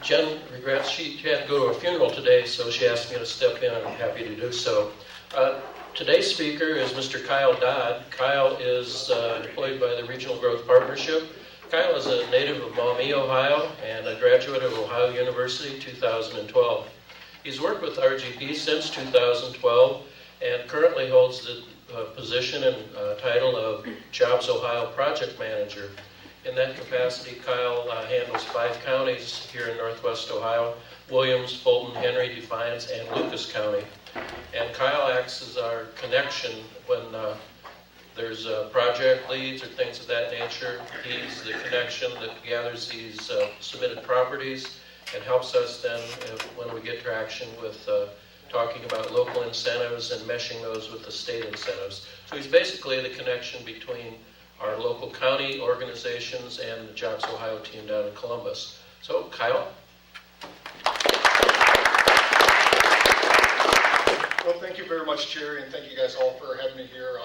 Jen regrets she had to go to a funeral today, so she asked me to step in, and I'm happy to do so. Today's speaker is Mr. Kyle Dodd. Kyle is employed by the Regional Growth Partnership. Kyle is a native of Maumee, Ohio, and a graduate of Ohio University 2012. He's worked with RGP since 2012 and currently holds the position and title of Jobs Ohio Project Manager. In that capacity, Kyle handles 5 counties here in Northwest Ohio: Williams, Fulton, Henry, Defiance, and Lucas County. And Kyle acts as our connection when there's project leads or things of that nature. He's the connection that gathers these submitted properties and helps us then when we get traction with talking about local incentives and meshing those with the state incentives. So he's basically the connection between our local county organizations and the Jobs Ohio team down in Columbus. So, Kyle? Well, thank you very much, Jerry, and thank you guys all for having me here.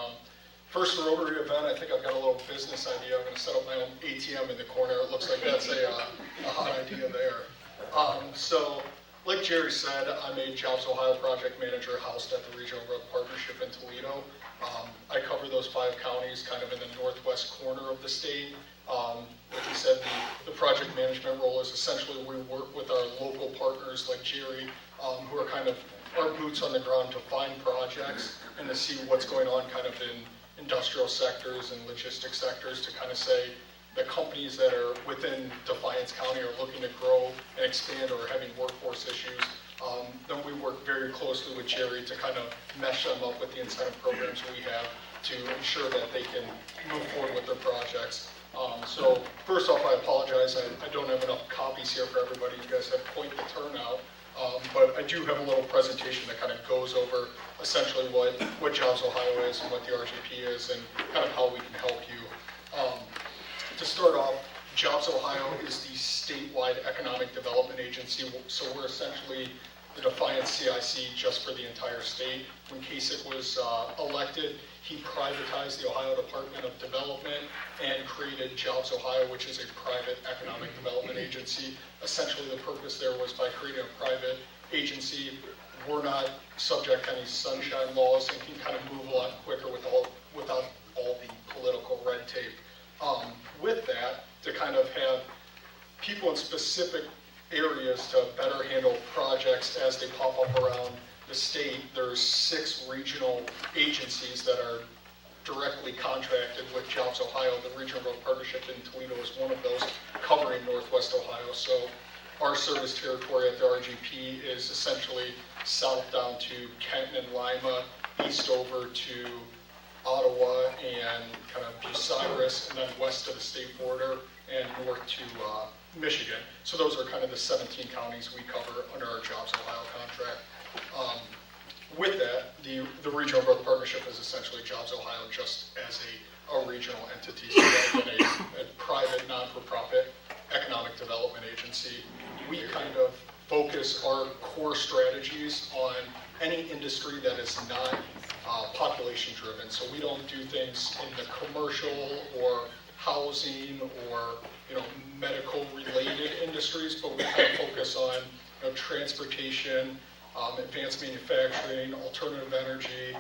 First Rotary event, I think I've got a little business idea. I'm going to set up my own ATM in the corner. It looks like that's a hot idea there. So, like Jerry said, I'm a Jobs Ohio project manager housed at the Regional Growth Partnership in Toledo. I cover those 5 counties kind of in the northwest corner of the state. Like you said, the project management role is essentially we work with our local partners like Jerry, who are kind of our boots on the ground to find projects and to see what's going on kind of in industrial sectors and logistics sectors, to kind of say the companies that are within Defiance County are looking to grow and expand or are having workforce issues. Then we work very closely with Jerry to kind of mesh them up with the incentive programs we have to ensure that they can move forward with their projects. So first off, I apologize. I don't have enough copies here for everybody. You guys have quite the turnout. But I do have a little presentation that kind of goes over essentially what Jobs Ohio is and what the RGP is and kind of how we can help you. To start off, Jobs Ohio is the statewide economic development agency, so we're essentially the Defiance CIC just for the entire state. When Kasich was elected, he privatized the Ohio Department of Development and created Jobs Ohio, which is a private economic development agency. Essentially, the purpose there was by creating a private agency, we're not subject to any sunshine laws and can kind of move a lot quicker without all the political red tape. With that, to kind of have people in specific areas to better handle projects as they pop up around the state. There's 6 regional agencies that are directly contracted with Jobs Ohio. The Regional Growth Partnership in Toledo is one of those, covering Northwest Ohio. So our service territory at the RGP is essentially south down to Kenton and Lima, east over to Ottawa and kind of Bucyrus, and then west of the state border and north to Michigan. So those are kind of the 17 counties we cover under our Jobs Ohio contract. With that, the Regional Growth Partnership is essentially Jobs Ohio just as a regional entity, so rather than a private, non-for-profit economic development agency. We kind of focus our core strategies on any industry that is not population driven. So we don't do things in the commercial or housing or medical related industries, but we kind of focus on transportation, advanced manufacturing, alternative energy,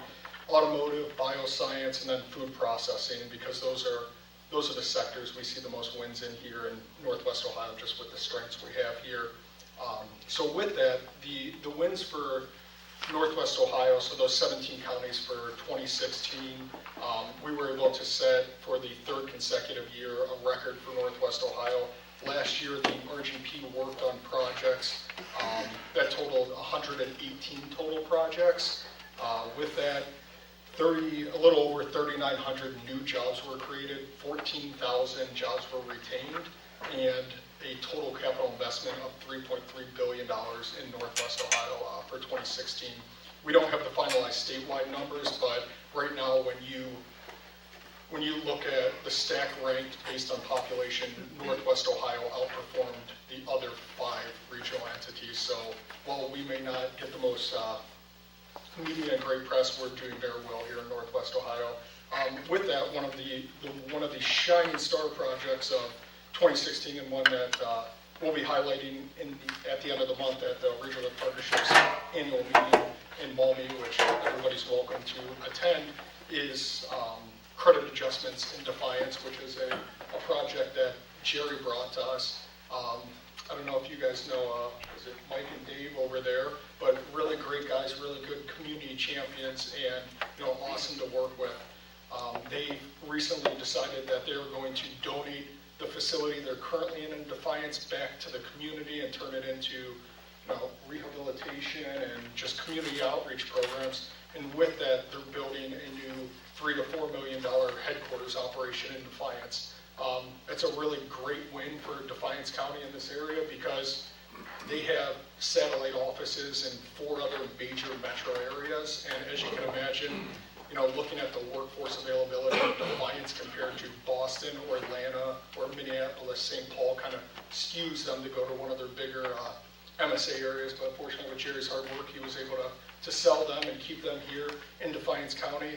automotive, bioscience, and then food processing, because those are the sectors we see the most wins in here in Northwest Ohio, just with the strengths we have here. So with that, the wins for Northwest Ohio, so those 17 counties for 2016, we were able to set for the 3rd consecutive year a record for Northwest Ohio. Last year, the RGP worked on projects that totaled 118 total projects. With that, a little over 3,900 new jobs were created, 14,000 jobs were retained, and a total capital investment of $3.3 billion in Northwest Ohio for 2016. We don't have the finalized statewide numbers, but right now when you look at the stack ranked based on population, Northwest Ohio outperformed the other 5 regional entities. So while we may not get the most media and great press, we're doing very well here in Northwest Ohio. With that, one of the shining star projects of 2016, and one that we'll be highlighting at the end of the month at the Regional Partnerships annual meeting in Maumee, which everybody's welcome to attend, is credit adjustments in Defiance, which is a project that Jerry brought to us. I don't know if you guys know, is it Mike and Dave over there, but really great guys, really good community champions, and awesome to work with. They recently decided that they were going to donate the facility they're currently in Defiance back to the community and turn it into rehabilitation and just community outreach programs. And with that, they're building a new $3 to $4 million headquarters operation in Defiance. It's a really great win for Defiance County in this area because they have satellite offices in 4 other major metro areas. And as you can imagine, looking at the workforce availability of Defiance compared to Boston or Atlanta or Minneapolis, St. Paul kind of skews them to go to one of their bigger MSA areas. But fortunately, with Jerry's hard work, he was able to sell them and keep them here in Defiance County.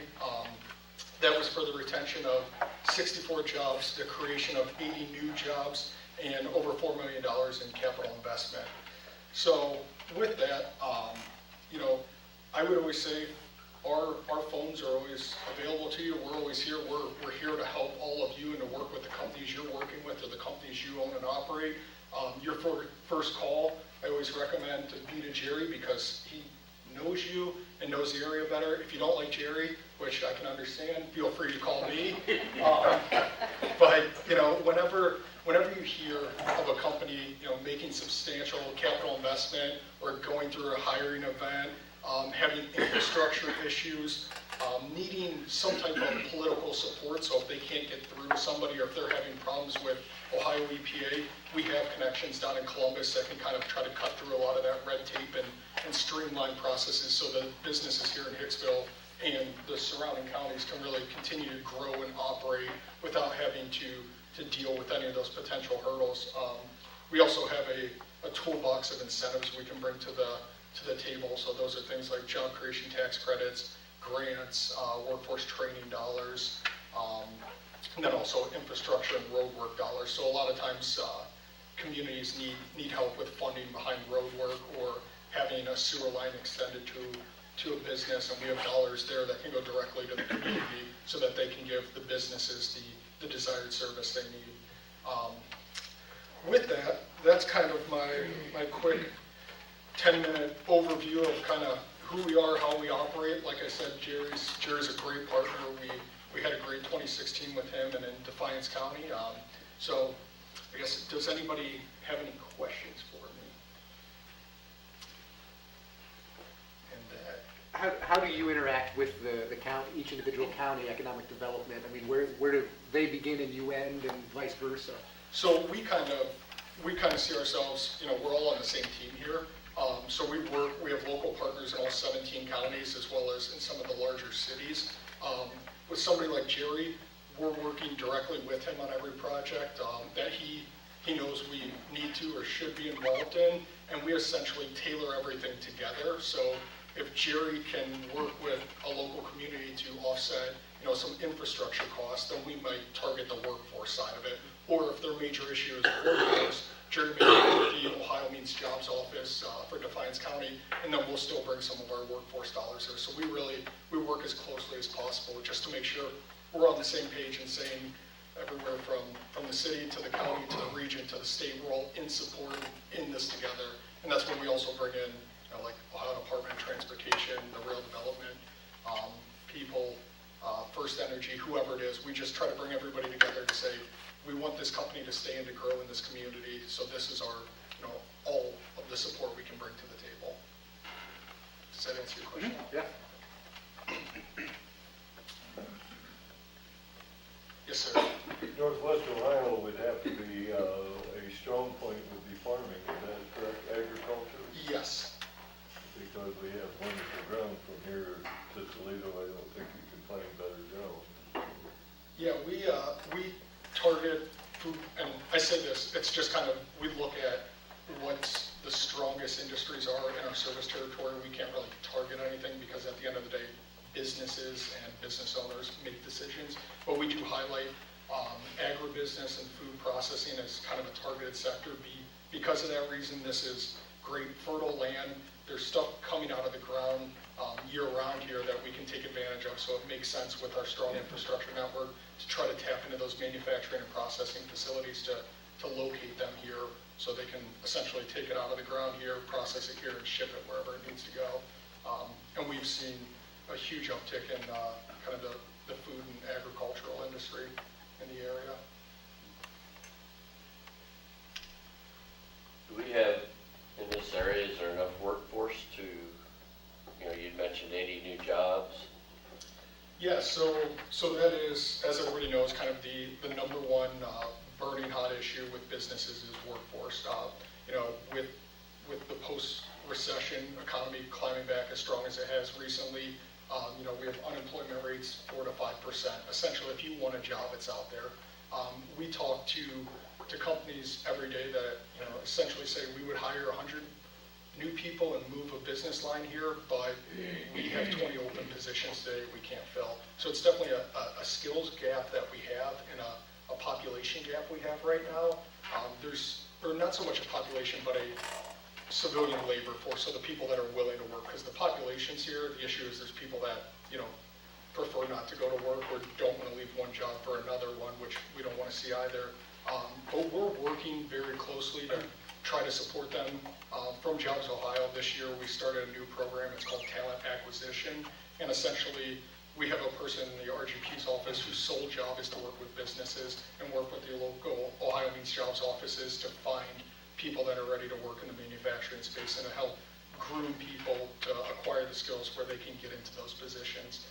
That was for the retention of 64 jobs, the creation of 80 new jobs, and over $4 million in capital investment. So with that, I would always say our phones are always available to you. We're always here. We're here to help all of you and to work with the companies you're working with or the companies you own and operate. Your first call, I always recommend to be to Jerry because he knows you and knows the area better. If you don't like Jerry, which I can understand, feel free to call me. But whenever you hear of a company making substantial capital investment or going through a hiring event, having infrastructure issues, needing some type of political support, so if they can't get through to somebody or if they're having problems with Ohio EPA, we have connections down in Columbus that can kind of try to cut through a lot of that red tape and streamline processes so that businesses here in Hicksville and the surrounding counties can really continue to grow and operate without having to deal with any of those potential hurdles. We also have a toolbox of incentives we can bring to the table. So those are things like job creation tax credits, grants, workforce training dollars, and then also infrastructure and road work dollars. So a lot of times communities need help with funding behind road work or having a sewer line extended to a business, and we have dollars there that can go directly to the community so that they can give the businesses the desired service they need. With that, that's kind of my quick 10-minute overview of kind of who we are, how we operate. Like I said, Jerry's a great partner. We had a great 2016 with him and in Defiance County. So I guess, does anybody have any questions for me? And How do you interact with the county, each individual county economic development? I mean, where do they begin and you end, and vice versa? so we kind of see ourselves, we're all on the same team here. So we have local partners in all 17 counties as well as in some of the larger cities. With somebody like Jerry, we're working directly with him on every project that he knows we need to or should be involved in, and we essentially tailor everything together. So if Jerry can work with a local community to offset some infrastructure costs, then we might target the workforce side of it. Or if their major issue is workforce, Jerry may work with the Ohio Means Jobs office for Defiance County, and then we'll still bring some of our workforce dollars there. So we work as closely as possible just to make sure we're on the same page and saying everywhere from the city to the county to the region to the state, we're all in support in this together. And that's when we also bring in like Ohio Department of Transportation, the rail development, people, First Energy, whoever it is. We just try to bring everybody together to say, we want this company to stay and to grow in this community, so this is our, all of the support we can bring to the table. Does that answer your question? Yeah. Yes, sir. Northwest Ohio would have to be a strong point would be farming, is that correct? Agriculture? Yes. Because we have wonderful ground from here to Toledo, I don't think you can find better ground. Yeah, we target food, and I say this, it's just kind of, we look at what the strongest industries are in our service territory. We can't really target anything because at the end of the day, businesses and business owners make decisions. But we do highlight agribusiness and food processing as kind of a targeted sector Because of that reason, this is great fertile land. There's stuff coming out of the ground year-round here that we can take advantage of, so it makes sense with our strong infrastructure network to try to tap into those manufacturing and processing facilities to locate them here so they can essentially take it out of the ground here, process it here, and ship it wherever it needs to go. And we've seen a huge uptick in kind of the food and agricultural industry in the area. Do we have, in this area, is there enough workforce to, you'd mentioned 80 new jobs? Yeah, so that is, as everybody knows, kind of the number one burning hot issue with businesses is workforce. With the post-recession economy climbing back as strong as it has recently, we have unemployment rates 4 to 5%. Essentially, if you want a job, it's out there. We talk to companies every day that essentially say we would hire 100 new people and move a business line here, but we have 20 open positions today we can't fill. So it's definitely a skills gap that we have and a population gap we have right now. Or not so much a population, but a civilian labor force, so the people that are willing to work. Because the population's here, the issue is there's people that prefer not to go to work or don't want to leave one job for another one, which we don't want to see either. But we're working very closely to try to support them. From Jobs Ohio this year, we started a new program. It's called Talent Acquisition. And essentially, we have a person in the RGP's office whose sole job is to work with businesses and work with the local Ohio Means Jobs offices to find people that are ready to work in the manufacturing space and to help groom people to acquire the skills where they can get into those positions.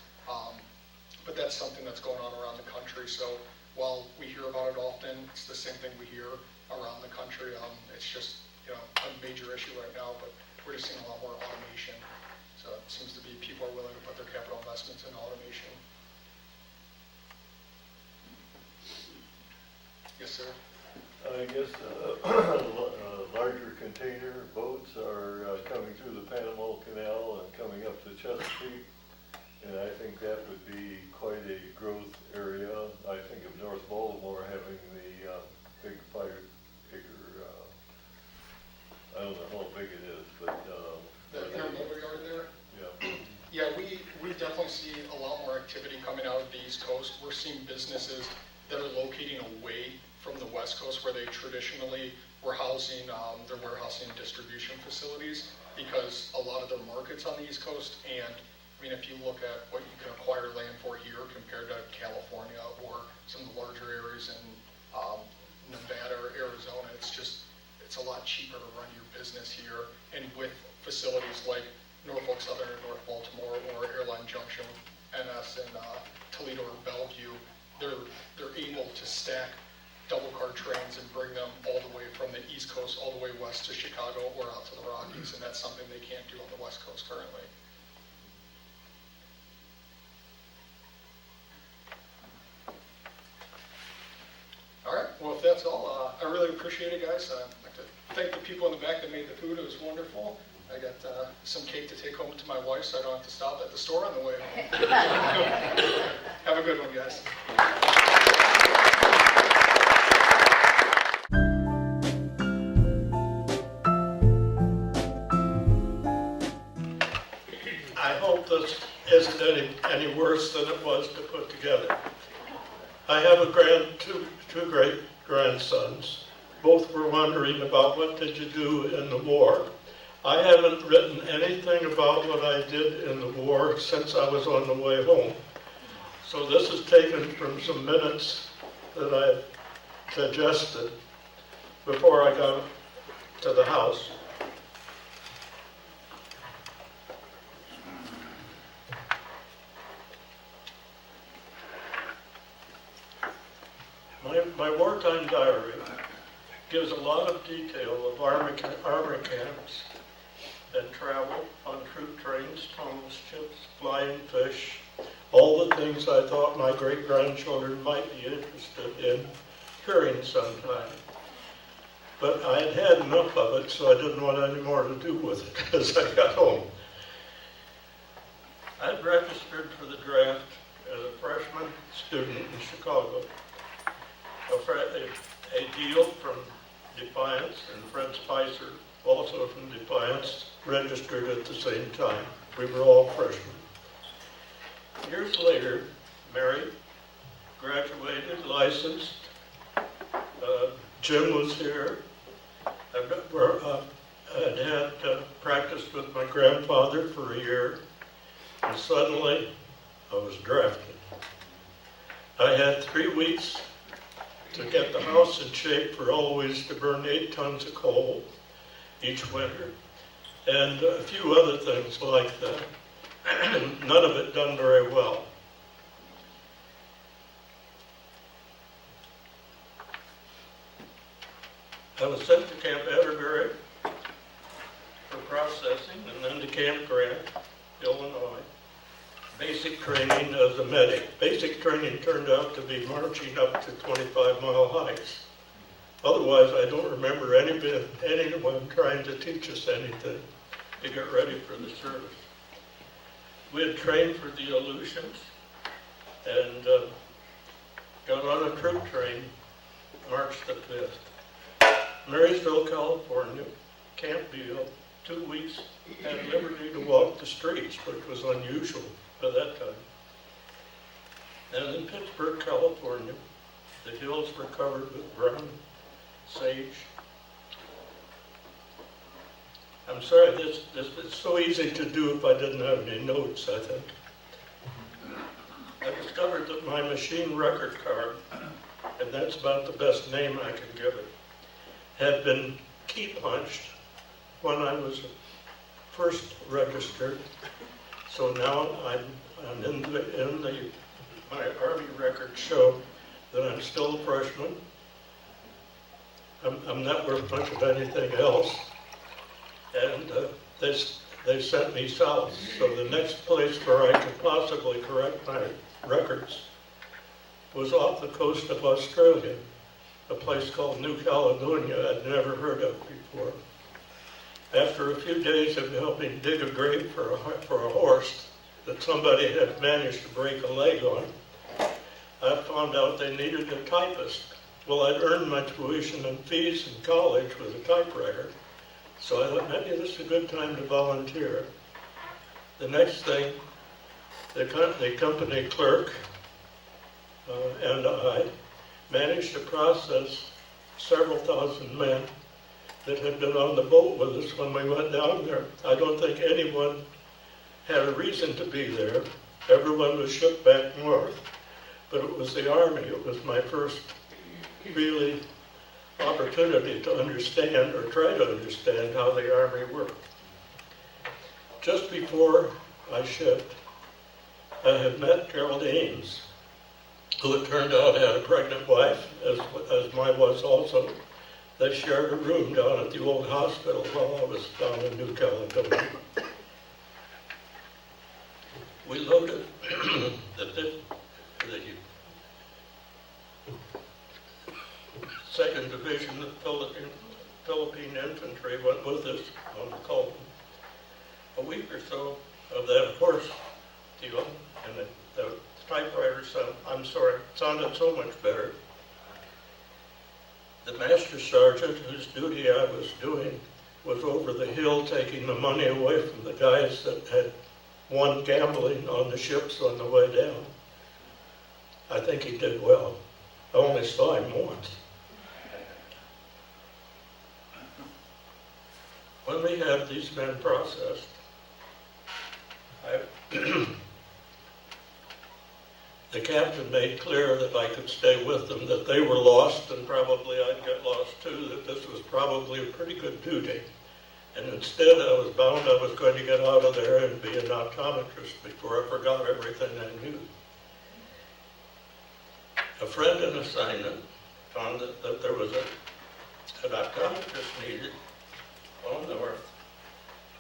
But that's something that's going on around the country. So while we hear about it often, it's the same thing we hear around the country. It's just a major issue right now, but we're just seeing a lot more automation. So it seems to be people are willing to put their capital investments in automation. Yes, sir. I guess larger container boats are coming through the Panama Canal and coming up to Chesapeake. And I think that would be quite a growth area. I think of North Baltimore having the big 5-acre, I don't know how big it is, but... The intermodal yard there? Yeah. Yeah, we definitely see a lot more activity coming out of the East Coast. We're seeing businesses that are locating away from the West Coast where they traditionally were housing their warehousing and distribution facilities, because a lot of their markets on the East Coast, and I mean, if you look at what you can acquire land for here compared to California or some of the larger areas in Nevada or Arizona, it's a lot cheaper to run your business here. And with facilities like Norfolk Southern or North Baltimore or Airline Junction, NS and Toledo or Bellevue, they're able to stack double car trains and bring them all the way from the East Coast all the way west to Chicago or out to the Rockies, and that's something they can't do on the West Coast currently. All right, well, if that's all, I really appreciate it, guys. I'd like to thank the people in the back that made the food. It was wonderful. I got some cake to take home to my wife so I don't have to stop at the store on the way home. Have a good one, guys. I hope this isn't any worse than it was to put together. I have two great grandsons. Both were wondering about what did you do in the war. I haven't written anything about what I did in the war since I was on the way home. So this is taken from some minutes that I digested before I got to the house. My wartime diary gives a lot of detail of army camps and travel on troop trains, tunnels, ships, flying fish, all the things I thought my great-grandchildren might be interested in hearing sometime. But I had had enough of it, so I didn't want any more to do with it as I got home. I'd registered for the draft as a freshman student in Chicago. A deal from Defiance, and Fred Spicer, also from Defiance, registered at the same time. We were all freshmen. Years later, married, graduated, licensed. Jim was here. I'd had practiced with my grandfather for a year, and suddenly I was drafted. I had 3 weeks to get the house in shape for always to burn 8 tons of coal each winter, and a few other things like that. None of it done very well. I was sent to Camp Atterbury for processing, and then to Camp Grant, Illinois. Basic training as a medic. Basic training turned out to be marching up to 25-mile hikes. Otherwise, I don't remember anyone trying to teach us anything to get ready for the service. We had trained for the Aleutians and got on a troop train March the 5th. Marysville, California, Camp Beale, 2 weeks, had liberty to walk the streets, which was unusual for that time. And in Pittsburgh, California, the hills were covered with brown sage. I'm sorry, this is so easy to do if I didn't have any notes, I think. I discovered that my machine record card, and that's about the best name I can give it, had been key punched when I was first registered. So now I'm in my Army records show that I'm still a freshman. I'm not worth much of anything else. And they sent me south. So the next place where I could possibly correct my records was off the coast of Australia, a place called New Caledonia I'd never heard of before. After a few days of helping dig a grave for a horse that somebody had managed to break a leg on, I found out they needed a typist. Well, I'd earned my tuition and fees in college with a typewriter, so I thought maybe this is a good time to volunteer. The next thing, the company clerk and I managed to process several thousand men that had been on the boat with us when we went down there. I don't think anyone had a reason to be there. Everyone was shipped back north, but it was the Army. It was my first really opportunity to understand or try to understand how the Army worked. Just before I shipped, I had met Gerald Ames, who it turned out had a pregnant wife, as mine was also. They shared a room down at the old hospital while I was down in New Caledonia. We loaded the 2nd Division of Philippine Infantry went with us on the Colton. A week or so of that horse deal, and the typewriter sounded so much better. The master sergeant, whose duty I was doing, was over the hill taking the money away from the guys that had won gambling on the ships on the way down. I think he did well. I only saw him once. When we had these men processed, the captain made clear that I could stay with them, that they were lost and probably I'd get lost too, that this was probably a pretty good duty. And instead I was bound I was going to get out of there and be an optometrist before I forgot everything I knew. A friend in assignment found that there was an optometrist needed on north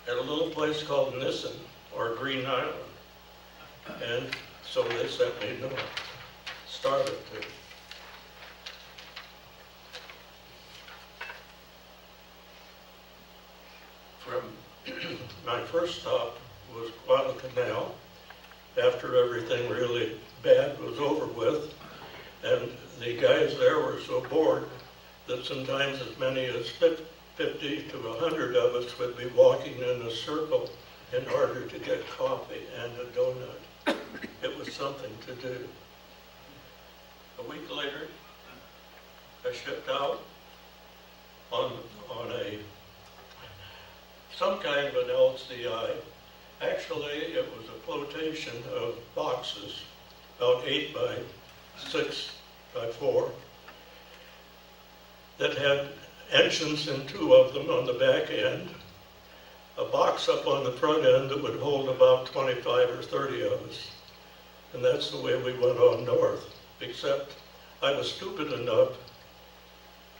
at a little place called Nissen, or Green Island. And so they sent me north, started to. From my first stop was Guadalcanal, after everything really bad was over with, and the guys there were so bored that sometimes as many as 50 to 100 of us would be walking in a circle in order to get coffee and a donut. It was something to do. A week later, I shipped out on some kind of an LCI. Actually, it was a flotation of boxes, about 8 by 6 by 4, that had engines in 2 of them on the back end, a box up on the front end that would hold about 25 or 30 of us. And that's the way we went on north, except I was stupid enough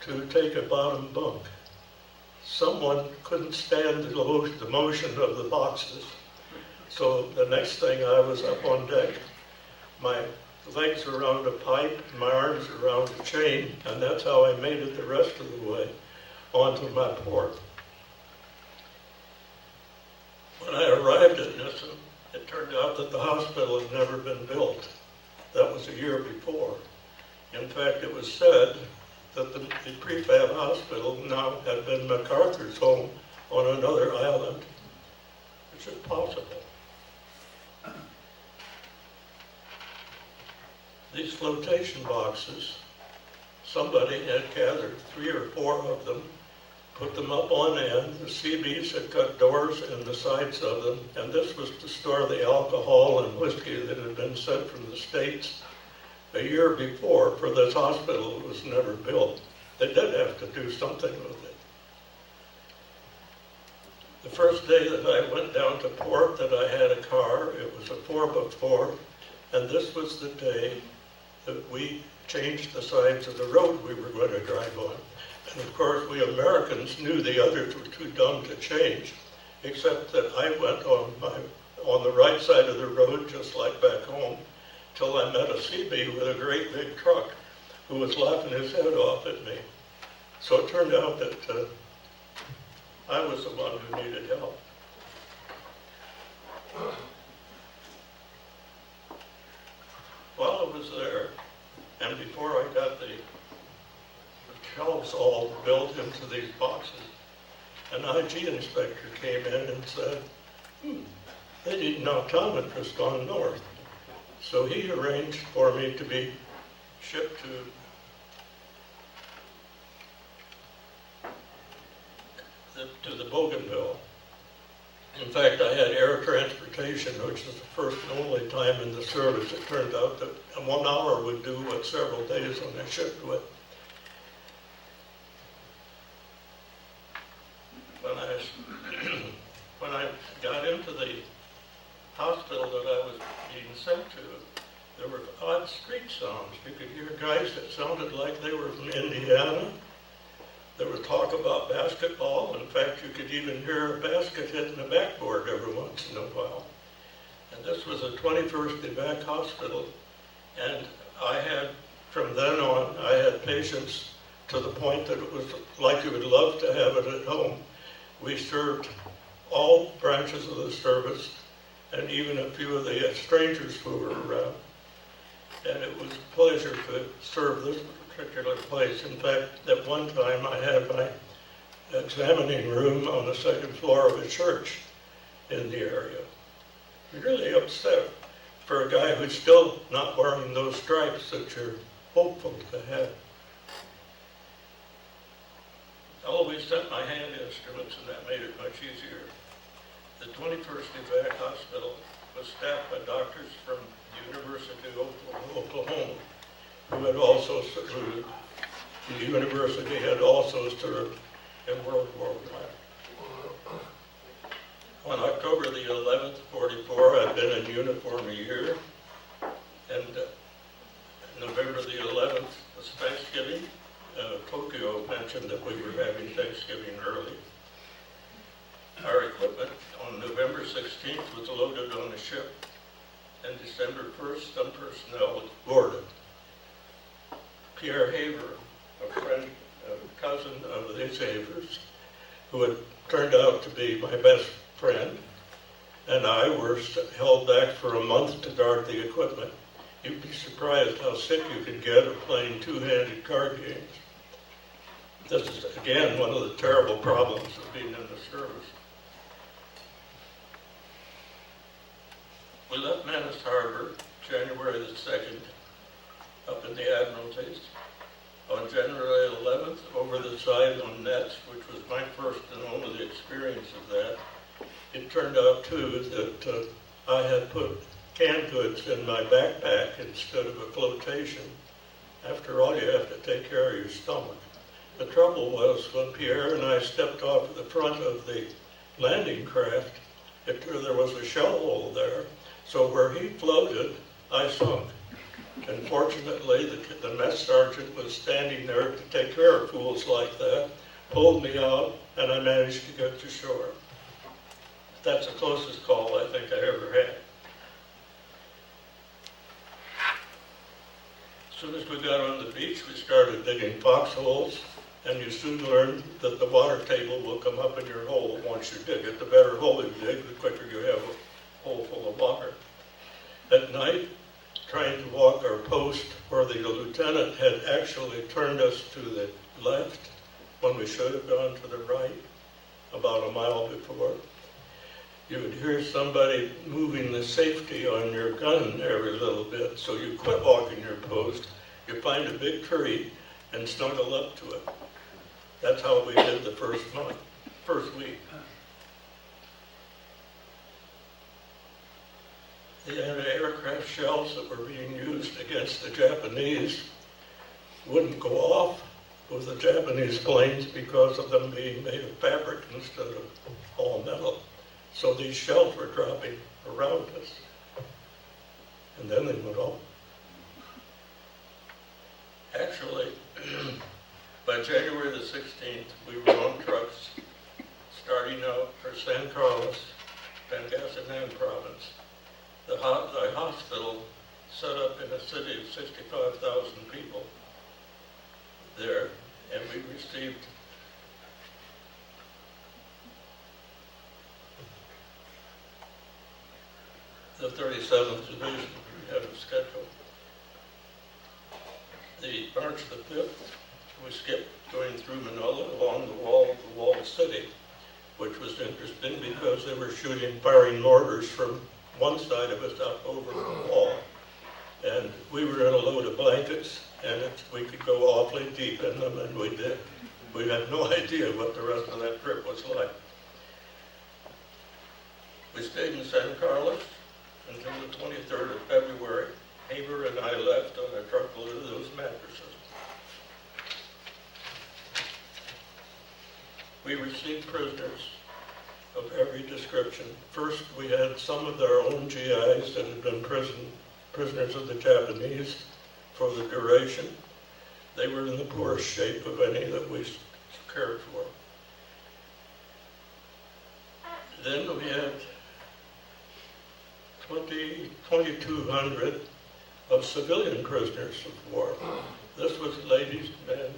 to take a bottom bunk. Someone couldn't stand the motion of the boxes. So the next thing I was up on deck, my legs around a pipe, my arms around a chain, and that's how I made it the rest of the way onto my port. When I arrived at Nissen, it turned out that the hospital had never been built. That was a year before. In fact, it was said that the prefab hospital now had been MacArthur's home on another island, which is possible. These flotation boxes, somebody had gathered 3 or 4 of them, put them up on end. The CBs had cut doors in the sides of them, and this was to store the alcohol and whiskey that had been sent from the States a year before for this hospital that was never built. They did have to do something with it. The first day that I went down to port that I had a car, it was a 4x4, and this was the day that we changed the sides of the road we were going to drive on. And of course, we Americans knew the others were too dumb to change, except that I went on the right side of the road, just like back home, till I met a CB with a great big truck who was laughing his head off at me. So it turned out that I was the one who needed help. While I was there, and before I got the shelves all built into these boxes, an IG inspector came in and said, they need an optometrist on north. So he arranged for me to be shipped to the Bougainville. In fact, I had air transportation, which is the first and only time in the service. It turned out that 1 hour would do what several days on a ship would. When I got into the hospital that I was being sent to, there were odd street sounds. You could hear guys that sounded like they were from Indiana. There was talk about basketball. In fact, you could even hear a basket hitting the backboard every once in a while. And this was a 21st evac hospital. And I had, from then on, I had patients to the point that it was like you would love to have it at home. We served all branches of the service and even a few of the strangers who were around. And it was a pleasure to serve this particular place. In fact, at one time I had my examining room on the 2nd floor of a church in the area. Really upset for a guy who's still not wearing those stripes that you're hopeful to have. I always sent my hand instruments, and that made it much easier. The 21st Evac Hospital was staffed by doctors from the University of Oklahoma, who had also served. The university had also served in World War I. On October the 11th, 44, I'd been in uniform a year, and November the 11th was Thanksgiving. Tokyo mentioned that we were having Thanksgiving early. Our equipment on November 16th was loaded on a ship, and December 1st, some personnel was boarded. Pierre Haver, a friend, a cousin of the Havers, who had turned out to be my best friend, and I were held back for a month to guard the equipment. You'd be surprised how sick you could get of playing two-handed card games. This is, again, one of the terrible problems of being in the service. We left Manus Harbor January the 2nd, up in the Admiralties. On January 11th, over the side on nets, which was my first and only experience of that. It turned out, too, that I had put canned goods in my backpack instead of a flotation. After all, you have to take care of your stomach. The trouble was when Pierre and I stepped off the front of the landing craft, there was a shell hole there. So where he floated, I sunk. And fortunately, the mess sergeant was standing there to take care of fools like that, pulled me out, and I managed to get to shore. That's the closest call I think I ever had. As soon as we got on the beach, we started digging foxholes, and you soon learn that the water table will come up in your hole once you dig it. The better hole you dig, the quicker you have a hole full of water. At night, trying to walk our post where the lieutenant had actually turned us to the left when we should have gone to the right about a mile before. You would hear somebody moving the safety on your gun every little bit, so you quit walking your post, you find a big tree and snuggle up to it. That's how we did the first week. The anti-aircraft shells that were being used against the Japanese wouldn't go off with the Japanese planes because of them being made of fabric instead of all metal. So these shells were dropping around us. And then they went off. Actually, by January the 16th, we were on trucks starting out for San Carlos, Pangasinan province. The hospital set up in a city of 65,000 people there, and we received the 37th Division we had a schedule. The March the 5th, we skipped going through Manila along the walled city, which was interesting because they were firing mortars from one side of us up over the wall. And we were in a load of blankets, and we could go awfully deep in them, and we did. We had no idea what the rest of that trip was like. We stayed in San Carlos until the 23rd of February. Haber and I left on a truckload of those mattresses. We received prisoners of every description. First, we had some of our own GIs that had been prisoners of the Japanese for the duration. They were in the poorest shape of any that we cared for. Then we had 2,200 of civilian prisoners of war. This was ladies, men,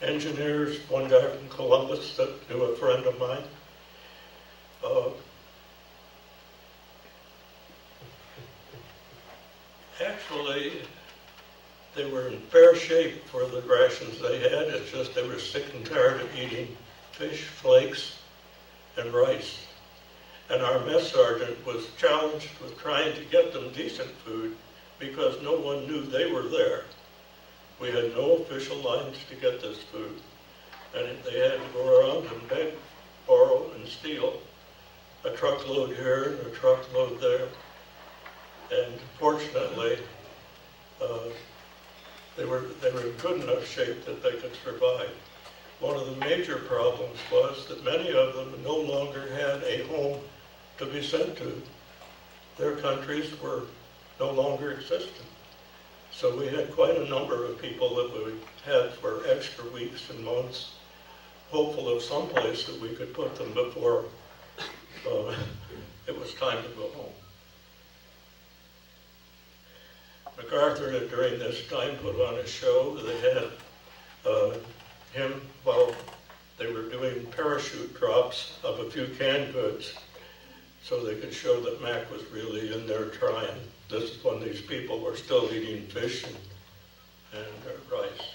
engineers, one guy from Columbus that knew a friend of mine. Actually, they were in fair shape for the rations they had. It's just they were sick and tired of eating fish, flakes, and rice. And our mess sergeant was challenged with trying to get them decent food because no one knew they were there. We had no official lines to get this food, and they had to go around and beg, borrow, and steal a truckload here and a truckload there. And fortunately, they were in good enough shape that they could survive. One of the major problems was that many of them no longer had a home to be sent to. Their countries were no longer existent. So we had quite a number of people that we had for extra weeks and months, hopeful of some place that we could put them before it was time to go home. MacArthur had during this time put on a show. They had him while they were doing parachute drops of a few canned goods so they could show that Mac was really in there trying. This is when these people were still eating fish and rice.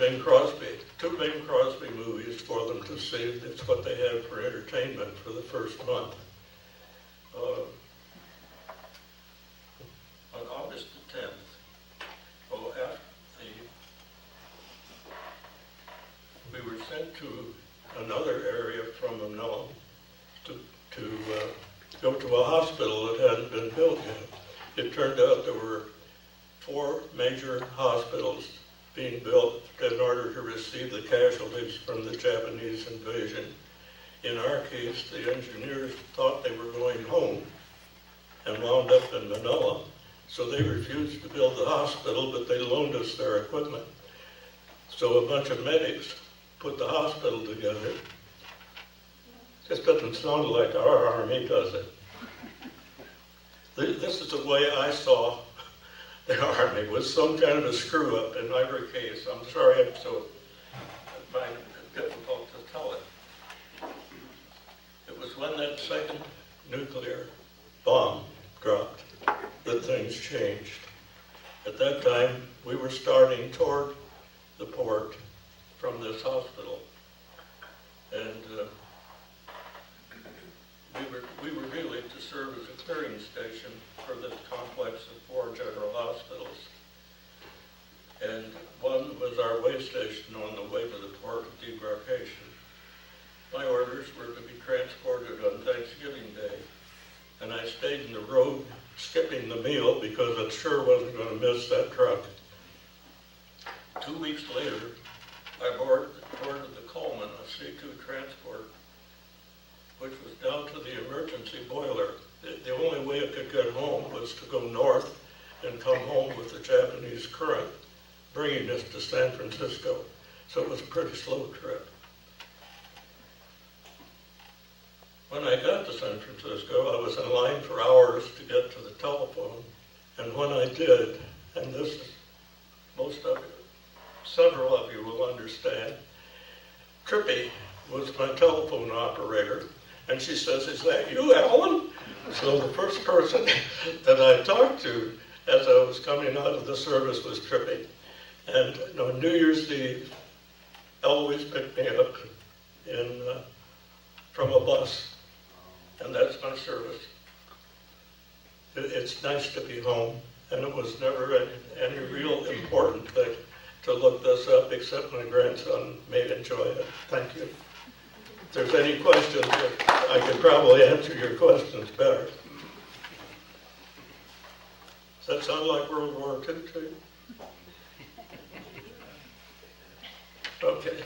Bing Crosby, 2 Bing Crosby movies for them to see. It's what they had for entertainment for the first month. On August the 10th, we were sent to another area from Manila to go to a hospital that hadn't been built yet. It turned out there were 4 major hospitals being built in order to receive the casualties from the Japanese invasion. In our case, the engineers thought they were going home and wound up in Manila. So they refused to build the hospital, but they loaned us their equipment. So a bunch of medics put the hospital together. This doesn't sound like our Army, does it? This is the way I saw the Army, was some kind of a screw-up in every case. I'm sorry, I find it difficult to tell it. It was when that second nuclear bomb dropped that things changed. At that time, we were starting toward the port from this hospital. And we were really to serve as a clearing station for this complex of 4 general hospitals. And one was our way station on the way to the port of debarkation. My orders were to be transported on Thanksgiving Day, and I stayed in the road skipping the meal because I sure wasn't going to miss that truck. 2 weeks later, I boarded the Coleman, a C-2 transport, which was down to the emergency boiler. The only way it could get home was to go north and come home with the Japanese current, bringing us to San Francisco. So it was a pretty slow trip. When I got to San Francisco, I was in line for hours to get to the telephone. And when I did, and this is several of you will understand, Trippy was my telephone operator. And she says, "Is that you, Alan?" So the first person that I talked to as I was coming out of the service was Trippy. And on New Year's Eve, Eloise picked me up from a bus. And that's my service. It's nice to be home, and it was never any real important thing to look this up, except my grandson may enjoy it. Thank you. If there's any questions, I could probably answer your questions better. Does that sound like World War II to you? Okay.